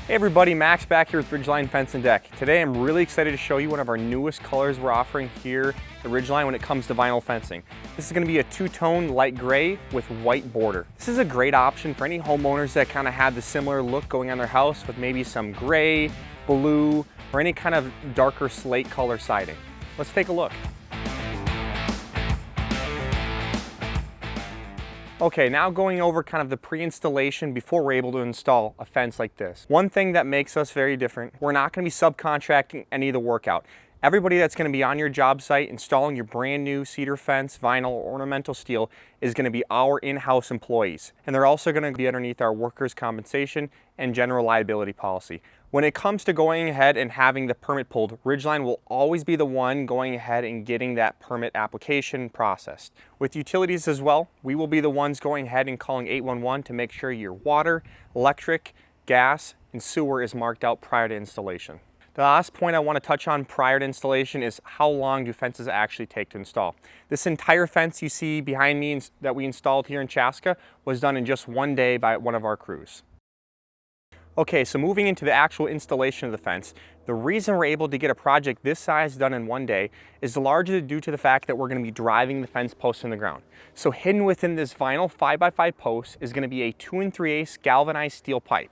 Hey everybody, Max back here with Ridgeline Fence and Deck. Today I'm really excited to show you one of our newest colors we're offering here at Ridgeline when it comes to vinyl fencing. This is going to be a two-tone light gray with white border. This is a great option for any homeowners that kind of have the similar look going on their house with maybe some gray, blue, or any kind of darker slate color siding. Let's take a look. Okay, now going over kind of the pre-installation before we're able to install a fence like this. One thing that makes us very different, we're not going to be subcontracting any of the work out. Everybody that's going to be on your job site installing your brand new cedar fence, vinyl, or ornamental steel is going to be our in-house employees. And they're also going to be underneath our workers' compensation and general liability policy. When it comes to going ahead and having the permit pulled, Ridgeline will always be the one going ahead and getting that permit application processed. With utilities as well, we will be the ones going ahead and calling 811 to make sure your water, electric, gas, and sewer is marked out prior to installation. The last point I want to touch on prior to installation is how long do fences actually take to install. This entire fence you see behind me that we installed here in Chaska was done in just one day by one of our crews. Okay, so moving into the actual installation of the fence, the reason we're able to get a project this size done in one day is largely due to the fact that we're going to be driving the fence posts in the ground. So hidden within this vinyl 5x5 post is going to be a 2 3/8 galvanized steel pipe.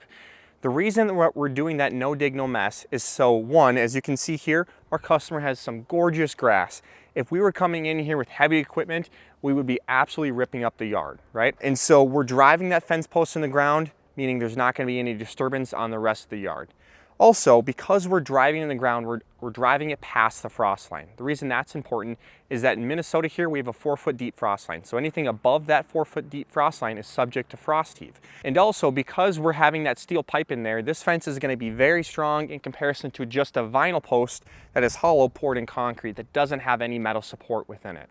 The reason that we're doing that no dig, no mess is so one, as you can see here, our customer has some gorgeous grass. If we were coming in here with heavy equipment, we would be absolutely ripping up the yard, right? And so we're driving that fence post in the ground, meaning there's not going to be any disturbance on the rest of the yard. Also, because we're driving in the ground, we're driving it past the frost line. The reason that's important is that in Minnesota here, we have a 4-foot deep frost line. So anything above that 4-foot deep frost line is subject to frost heave. And also, because we're having that steel pipe in there, this fence is going to be very strong in comparison to just a vinyl post that is hollow poured in concrete that doesn't have any metal support within it.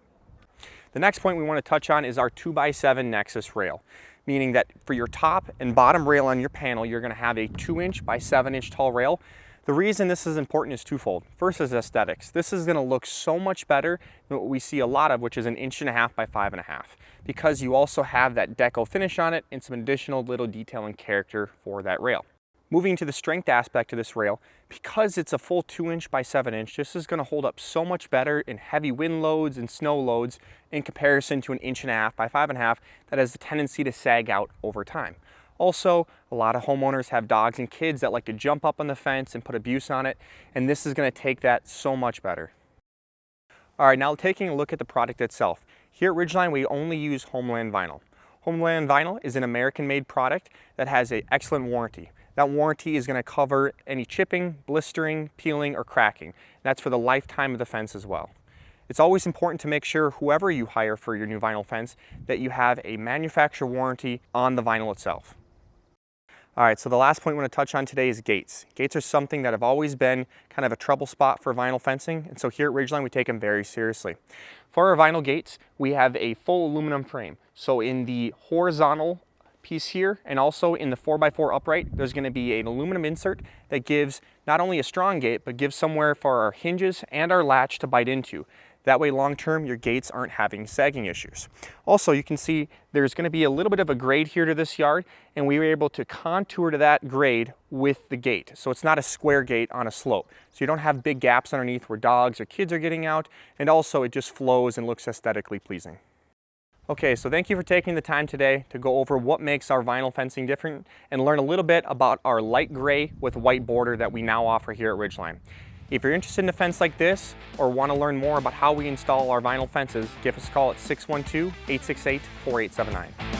The next point we want to touch on is our 2x7 Nexus rail, meaning that for your top and bottom rail on your panel, you're going to have a 2-inch by 7-inch tall rail. The reason this is important is twofold. First is aesthetics. This is going to look so much better than what we see a lot of, which is an 1.5 by 5.5, because you also have that deco finish on it and some additional little detail and character for that rail. Moving to the strength aspect of this rail, because it's a full 2-inch by 7-inch, this is going to hold up so much better in heavy wind loads and snow loads in comparison to an 1.5 by 5.5 that has a tendency to sag out over time. Also, a lot of homeowners have dogs and kids that like to jump up on the fence and put abuse on it, and this is going to take that so much better. All right, now taking a look at the product itself. Here at Ridgeline, we only use Homeland Vinyl. Homeland Vinyl is an American-made product that has an excellent warranty. That warranty is going to cover any chipping, blistering, peeling, or cracking. That's for the lifetime of the fence as well. It's always important to make sure whoever you hire for your new vinyl fence that you have a manufacturer warranty on the vinyl itself. All right, so the last point I want to touch on today is gates. Gates are something that have always been kind of a trouble spot for vinyl fencing, and so here at Ridgeline we take them very seriously. For our vinyl gates, we have a full aluminum frame. So in the horizontal piece here and also in the 4x4 upright, there's going to be an aluminum insert that gives not only a strong gate, but gives somewhere for our hinges and our latch to bite into. That way long term your gates aren't having sagging issues. Also, you can see there's going to be a little bit of a grade here to this yard, and we were able to contour to that grade with the gate. So it's not a square gate on a slope. So you don't have big gaps underneath where dogs or kids are getting out, and also it just flows and looks aesthetically pleasing. Okay, so thank you for taking the time today to go over what makes our vinyl fencing different and learn a little bit about our light gray with white border that we now offer here at Ridgeline. If you're interested in a fence like this or want to learn more about how we install our vinyl fences, give us a call at 612-868-4879.